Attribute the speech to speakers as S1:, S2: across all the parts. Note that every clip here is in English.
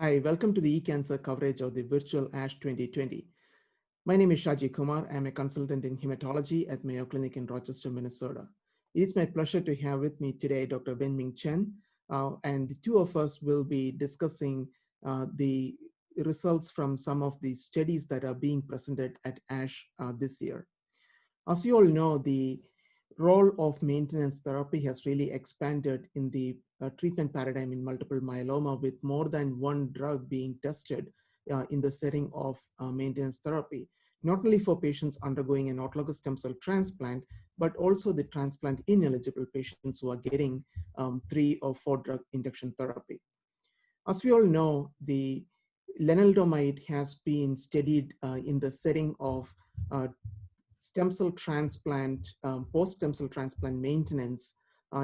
S1: Hi, welcome to the e-cancer coverage of the virtual ASH 2020. My name is Shaji Kumar. I'm a consultant in hematology at Mayo Clinic in Rochester, Minnesota. It is my pleasure to have with me today Dr. Wenming Chen, and the two of us will be discussing the results from some of the studies that are being presented at ASH this year. As you all know, the role of maintenance therapy has really expanded in the treatment paradigm in multiple myeloma, with more than one drug being tested in the setting of maintenance therapy, not only for patients undergoing an autologous stem cell transplant, but also the transplant ineligible patients who are getting 3 or 4 drug induction therapy. As we all know, the lenalidomide has been studied in the setting of stem cell transplant, post-stem cell transplant maintenance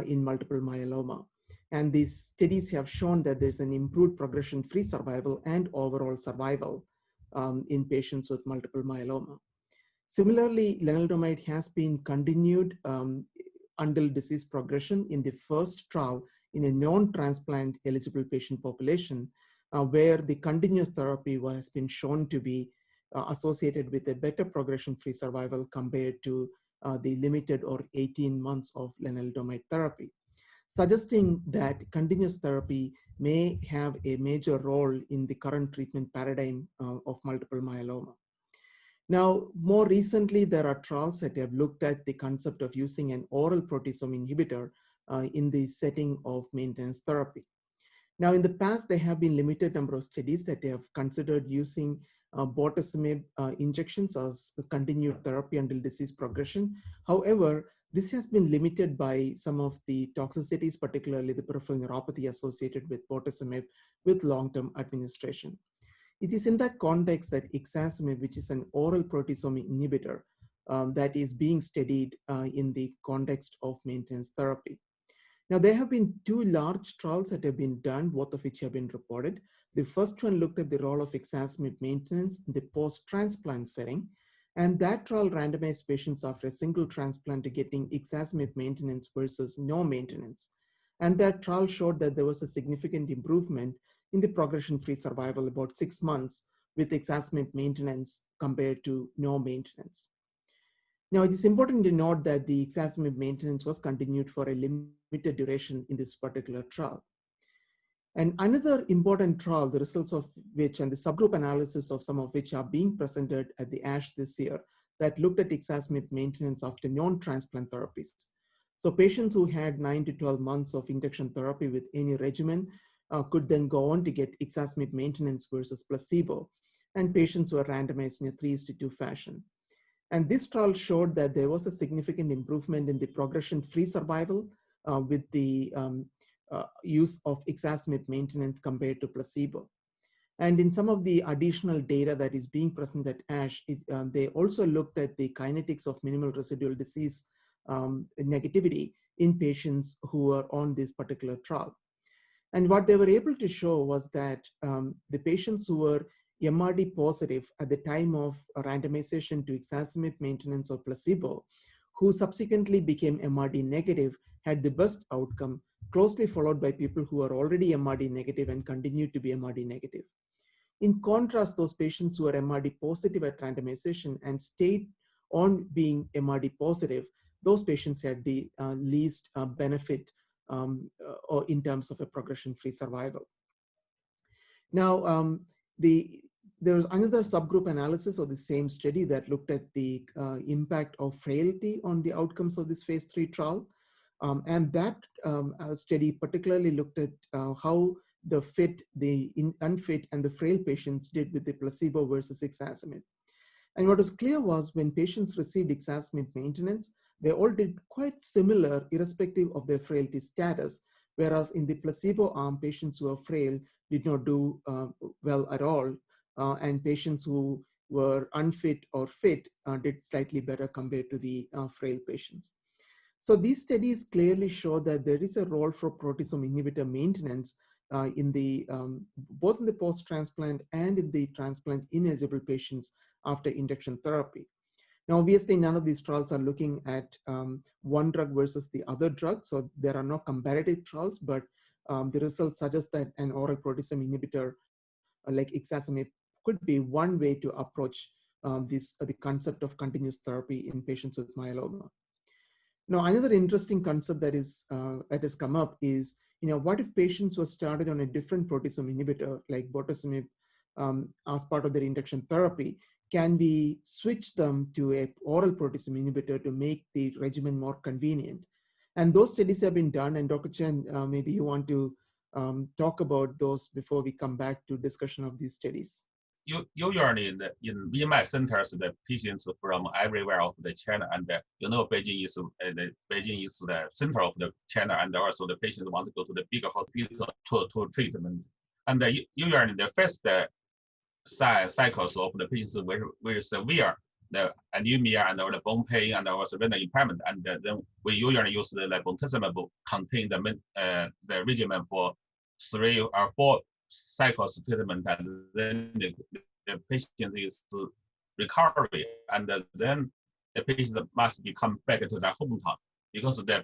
S1: in multiple myeloma. And these studies have shown that there's an improved progression-free survival and overall survival in patients with multiple myeloma. Similarly, lenalidomide has been continued until disease progression in the first trial in a non-transplant eligible patient population, where the continuous therapy has been shown to be associated with a better progression-free survival compared to the limited or 18 months of lenalidomide therapy, suggesting that continuous therapy may have a major role in the current treatment paradigm of multiple myeloma. Now, more recently, there are trials that have looked at the concept of using an oral proteasome inhibitor in the setting of maintenance therapy. Now, in the past, there have been limited number of studies that have considered using bortezomib injections as a continued therapy until disease progression. However, this has been limited by some of the toxicities, particularly the peripheral neuropathy associated with bortezomib with long-term administration. It is in that context that ixazomib, which is an oral proteasome inhibitor, that is being studied in the context of maintenance therapy. Now, there have been 2 large trials that have been done, both of which have been reported. The first one looked at the role of ixazomib maintenance in the post-transplant setting, and that trial randomized patients after a single transplant to getting ixazomib maintenance versus no maintenance. And that trial showed that there was a significant improvement in the progression-free survival, about 6 months, with ixazomib maintenance compared to no maintenance. Now, it is important to note that the ixazomib maintenance was continued for a limited duration in this particular trial. And another important trial, the results of which and the subgroup analysis of some of which are being presented at the ASH this year, that looked at ixazomib maintenance after non-transplant therapies. So patients who had 9 to 12 months of induction therapy with any regimen could then go on to get ixazomib maintenance versus placebo, and patients were randomized in a 3:2 fashion. And this trial showed that there was a significant improvement in the progression-free survival with the use of ixazomib maintenance compared to placebo. And in some of the additional data that is being presented at ASH, they also looked at the kinetics of minimal residual disease negativity in patients who are on this particular trial. And what they were able to show was that the patients who were MRD positive at the time of randomization to ixazomib maintenance or placebo, who subsequently became MRD negative, had the best outcome, closely followed by people who are already MRD negative and continue to be MRD negative. In contrast, those patients who are MRD positive at randomization and stayed on being MRD positive, those patients had the least benefit or in terms of a progression-free survival. Now, there was another subgroup analysis of the same study that looked at the impact of frailty on the outcomes of this phase 3 trial. And that study particularly looked at how the fit, the unfit, and the frail patients did with the placebo versus ixazomib. And what was clear was when patients received ixazomib maintenance, they all did quite similar irrespective of their frailty status, whereas in the placebo arm, patients who were frail did not do well at all, and patients who were unfit or fit did slightly better compared to the frail patients. So these studies clearly show that there is a role for proteasome inhibitor maintenance in the both in the post-transplant and in the transplant ineligible patients after induction therapy. Now, obviously, none of these trials are looking at one drug versus the other drug, so there are no comparative trials, but the results suggest that an oral proteasome inhibitor like ixazomib could be one way to approach the concept of continuous therapy in patients with myeloma. Now, another interesting concept that has come up is, what if patients were started on a different proteasome inhibitor like bortezomib as part of their induction therapy? Can we switch them to a oral proteasome inhibitor to make the regimen more convenient? And those studies have been done. And Dr. Chen, maybe you want to talk about those before we come back to discussion of these studies.
S2: Usually in my centers, the patients from everywhere of the China, and Beijing is the center of the China, and also the patients want to go to the bigger hospital to treatment. And usually the first cycles of the patients very severe, the anemia and the bone pain and also renal impairment, and then we usually use the bortezomib contain the regimen for 3 or 4 cycles treatment, and then the patient is recovery, and then the patient must be come back to their hometown, because the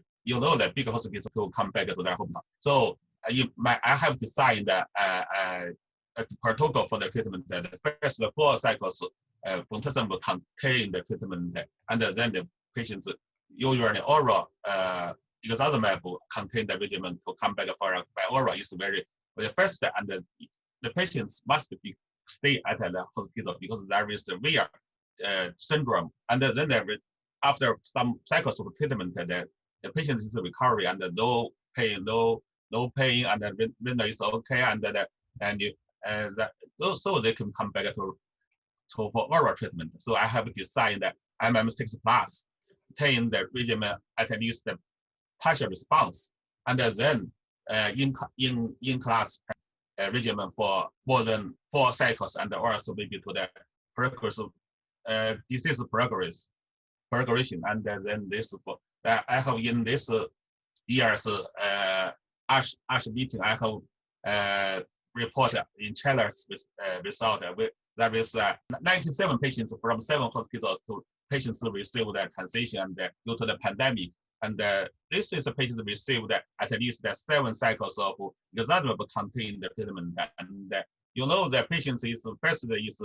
S2: big hospital to come back to their hometown. So I have designed a protocol for the treatment. The first 4 cycles bortezomib contain the treatment, and then the patients usually oral ixazomib contain the regimen to come back for by oral is very the first, and the patients must be stay at the hospital because there is severe syndrome, and then after some cycles of treatment, the patient is recovery and no pain, and the renal is okay, so they can come back for oral treatment. So I have designed that MM6 plus obtain the regimen at least the partial response, and then in class regimen for more than 4 cycles, and also maybe to the progressive disease progression. And then this I have in this year's ASH meeting, I have reported in China's result there is 97 patients from 7 hospitals to patients received that transition, and due to the pandemic. And this is a patient received at least 7 cycles of ixazomib contain the treatment. And the patient is first is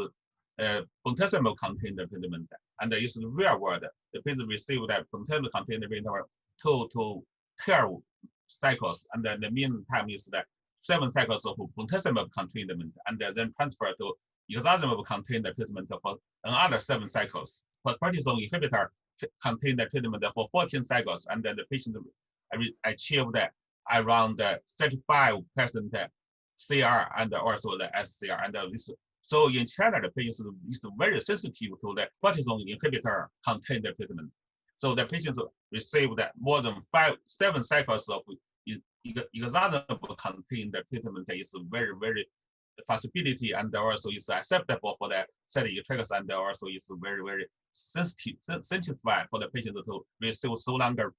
S2: bortezomib contain the treatment, and is real world. The patient received that bortezomib contain the treatment 2 to 12 cycles, and then the mean time is that 7 cycles of bortezomib treatment, and then transfer to ixazomib contain the treatment for another 7 cycles. But proteasome inhibitor contain the treatment for 14 cycles, and then the patient achieved around 35% CR and also the SCR. And so in China, the patient is very sensitive to the proteasome inhibitor contain the treatment. So the patients received more than 7 cycles of ixazomib contain the treatment is very, very feasibility, and also is acceptable for the side effects, and also is very, very sensitive for the patient to receive so longer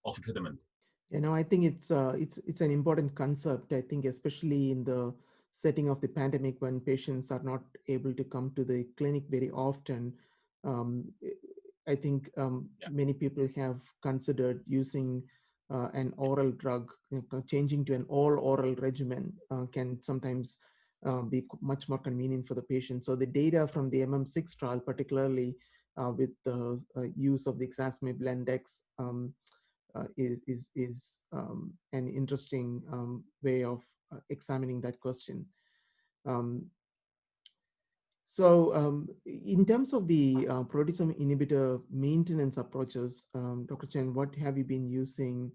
S2: of treatment.
S1: I think it's an important concept. I think especially in the setting of the pandemic, when patients are not able to come to the clinic very often, I think many people have considered using an oral drug. Changing to an all oral regimen can sometimes be much more convenient for the patient. So the data from the MM6 trial, particularly with the use of the ixazomib Lendex, is an interesting way of examining that question. So in terms of the proteasome inhibitor maintenance approaches, Dr. Chen, what have you been using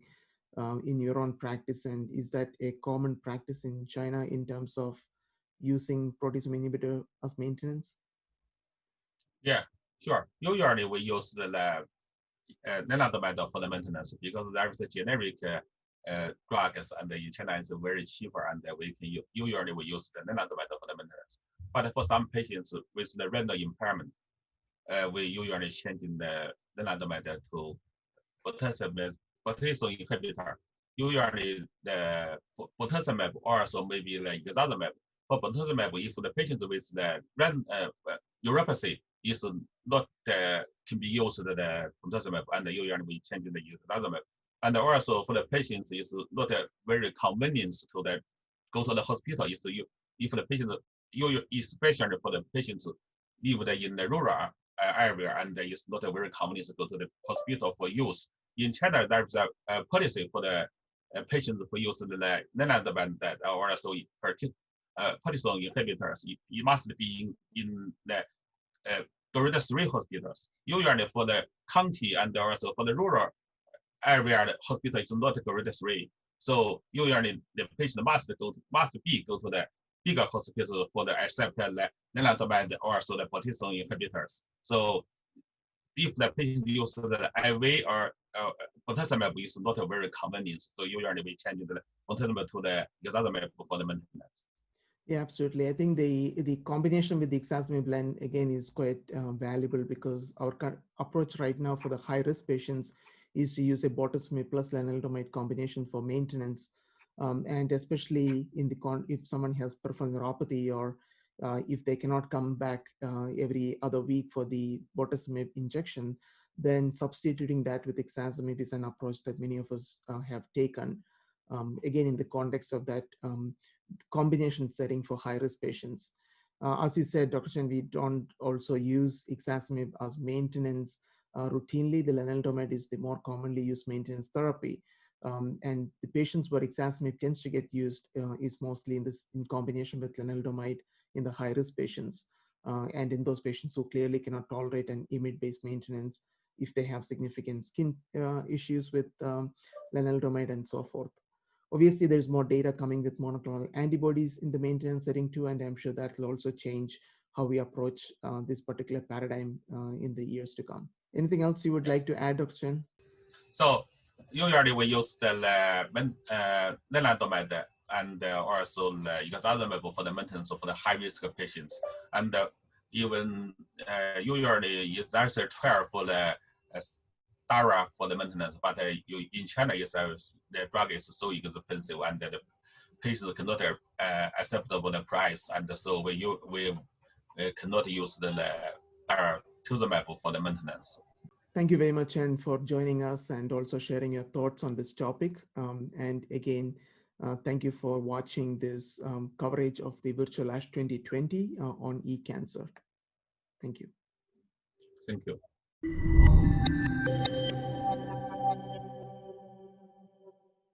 S1: in your own practice, and is that a common practice in China in terms of using proteasome inhibitor as maintenance?
S2: Yeah, sure. Usually we use the lenalidomide for the maintenance because there is a generic drugs, and in China it's very cheaper, and we can usually we use the lenalidomide for the maintenance. But for some patients with the renal impairment, we usually changing the lenalidomide to bortezomib inhibitor. Usually the bortezomib also maybe like ixazomib. For bortezomib, if the patient with the neuropathy is not can be used the bortezomib, and usually we change the ixazomib. And also for the patients is not very convenient to go to the hospital. If the patient especially for the patients lived in the rural area and it's not very common to go to the hospital for use. In China, there's a policy for the patients for use the lenalidomide that or also proteasome inhibitors. It must be in the grade 3 hospitals. Usually for the county and also for the rural area, the hospital is not grade 3. So usually the patient must go to the bigger hospital for the accept lenalidomide or also the proteasome inhibitors. So if the patient uses the IV or potassium is not a very common use, so usually we change the potassium to the ixazomib for the maintenance.
S1: Yeah, absolutely. I think the combination with the ixazomib blend again is quite valuable because our approach right now for the high risk patients is to use a bortezomib plus lenalidomide combination for maintenance, and especially in the if someone has peripheral neuropathy or if they cannot come back every other week for the bortezomib injection, then substituting that with ixazomib is an approach that many of us have taken. Again, in the context of that combination setting for high-risk patients. As you said, Dr. Chen, we don't also use ixazomib as maintenance routinely. The lenalidomide is the more commonly used maintenance therapy. And the patients where ixazomib tends to get used is mostly in combination with lenalidomide in the high-risk patients. And in those patients who clearly cannot tolerate an IMiD-based maintenance if they have significant skin issues with lenalidomide and so forth. Obviously, there's more data coming with monoclonal antibodies in the maintenance setting too, and I'm sure that will also change how we approach this particular paradigm in the years to come. Anything else you would like to add, Dr. Chen?
S2: So usually we use the lenalidomide and also ixazomib for the maintenance for the high-risk patients. And even usually there's a trial for the DARA for the maintenance, but in China, the drug is so expensive and the patients cannot acceptable the price, and so we cannot use the daratumumab for the maintenance.
S1: Thank you very much, Chen, for joining us and also sharing your thoughts on this topic. And again, thank you for watching this coverage of the Virtual ASH 2020 on eCancer. Thank you.
S2: Thank you.